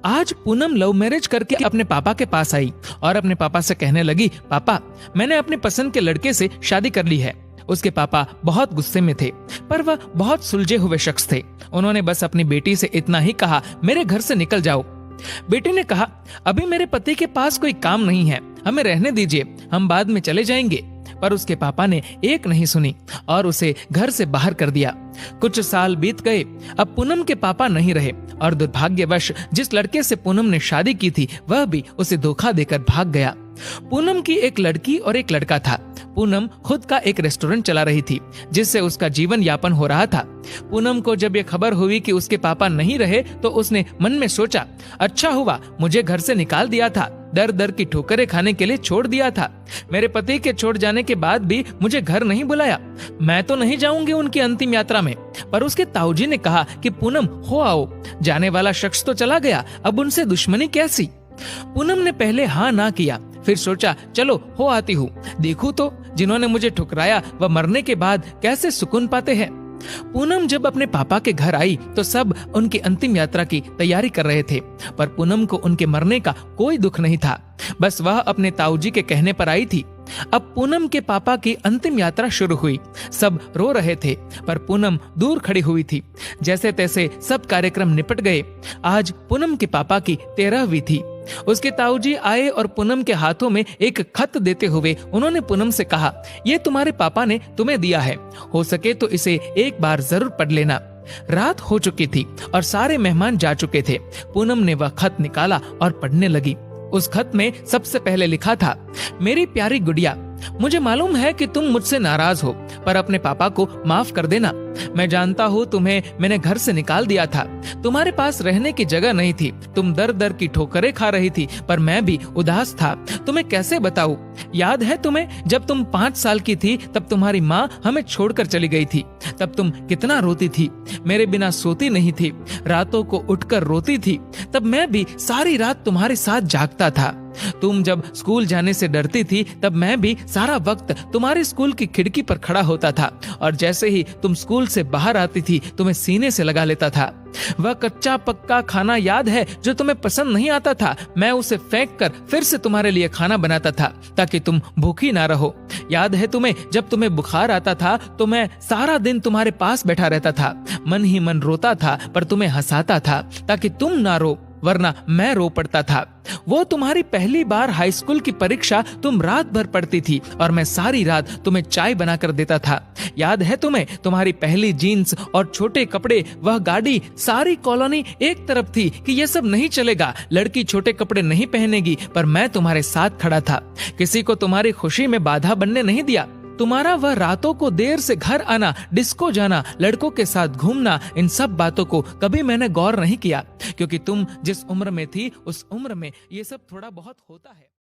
आज Poonam love marriage करके अपने पापा के पास आई और अपने पापा से कहने लगी, पापा मैंने अपने पसंद के लड़के से शादी कर ली है। उसके पापा बहुत गुस्से में थे, पर वह बहुत सुलझे हुए शख्स थे। उन्होंने बस अपनी बेटी से इतना ही कहा, मेरे घर से निकल जाओ। बेटी ने कहा, अभी मेरे पति के पास कोई काम नहीं है, हमें रहने दीजिए, हम बाद में चले जाएंगे। पर उसके पापा ने एक नहीं सुनी और उसे घर से बाहर कर दिया। कुछ साल बीत गए। अब पूनम के पापा नहीं रहे और दुर्भाग्यवश जिस लड़के से पूनम ने शादी की थी वह भी उसे धोखा देकर भाग गया। पूनम की एक लड़की और एक लड़का था। पूनम खुद का एक रेस्टोरेंट चला रही थी जिससे उसका जीवन यापन हो रहा था। पूनम को जब यह खबर हुई कि उसके पापा नहीं रहे तो उसने मन में सोचा, अच्छा हुआ मुझे घर से निकाल दिया था, दर दर की ठोकरें खाने के लिए छोड़ दिया था। मेरे पति के छोड़ जाने के बाद भी मुझे घर नहीं बुलाया। मैं तो नहीं जाऊंगी उनकी अंतिम यात्रा में। पर उसके ताऊजी ने कहा कि पूनम हो आओ, जाने वाला शख्स तो चला गया, अब उनसे दुश्मनी कैसी। पूनम ने पहले हाँ ना किया, फिर सोचा चलो हो आती हूँ, देखूं तो जिन्होंने मुझे ठुकराया वह मरने के बाद कैसे सुकून पाते हैं। पूनम जब अपने पापा के घर आई तो सब उनकी अंतिम यात्रा की तैयारी कर रहे थे, पर पूनम को उनके मरने का कोई दुख नहीं था। बस वह अपने ताऊजी के कहने पर आई थी। अब पूनम के पापा की अंतिम यात्रा शुरू हुई। सब रो रहे थे, पर पूनम दूर खड़ी हुई थी। जैसे तैसे सब कार्यक्रम निपट गए। आज पूनम के पापा की 13वीं थी। उसके ताऊजी आए और पूनम के हाथों में एक खत देते हुए उन्होंने पूनम से कहा, ये तुम्हारे पापा ने तुम्हें दिया है, हो सके तो इसे एक बार जरूर पढ़ लेना। रात हो चुकी थी और सारे मेहमान जा चुके थे। पूनम ने वह खत निकाला और पढ़ने लगी। उस खत में सबसे पहले लिखा था, मेरी प्यारी गुड़िया, मुझे मालूम है कि तुम मुझसे नाराज हो, पर अपने पापा को माफ कर देना। मैं जानता हूँ तुम्हें मैंने घर से निकाल दिया था, तुम्हारे पास रहने की जगह नहीं थी, तुम दर दर की ठोकरें खा रही थी, पर मैं भी उदास था। तुम्हें कैसे बताऊं? याद है तुम्हें जब तुम 5 साल की थी तब तुम्हारी माँ हमें छोड़कर चली गई थी, तब तुम कितना रोती थी, मेरे बिना सोती नहीं थी, रातों को उठकर रोती थी, तब मैं भी सारी रात तुम्हारे साथ जागता था। तुम जब स्कूल जाने से डरती थी तब मैं भी सारा वक्त तुम्हारे स्कूल की खिड़की पर खड़ा होता था और जैसे ही तुम स्कूल से बाहर आती थी तुम्हें सीने से लगा लेता था। वह कच्चा पक्का खाना याद है जो तुम्हें पसंद नहीं आता था, मैं उसे फेंक कर फिर से तुम्हारे लिए खाना बनाता था ताकि तुम भूखी ना रहो। याद है तुम्हें जब तुम्हें बुखार आता था तो मैं सारा दिन तुम्हारे पास बैठा रहता था, मन ही मन रोता था पर तुम्हें हंसाता था ताकि तुम ना रो, वरना मैं रो पड़ता था। वो तुम्हारी पहली बार हाई स्कूल की परीक्षा तुम रात भर पढ़ती थी और मैं सारी रात तुम्हें चाय बना कर देता था। याद है तुम्हें तुम्हारी पहली जीन्स और छोटे कपड़े, वह गाड़ी, सारी कॉलोनी एक तरफ थी कि ये सब नहीं चलेगा, लड़की छोटे कपड़े नहीं पहनेगी, पर मैं तुम्हारे साथ खड़ा था, किसी को तुम्हारी खुशी में बाधा बनने नहीं दिया। तुम्हारा वह रातों को देर से घर आना, डिस्को जाना, लड़कों के साथ घूमना, इन सब बातों को कभी मैंने गौर नहीं किया, क्योंकि तुम जिस उम्र में थी उस उम्र में ये सब थोड़ा बहुत होता है।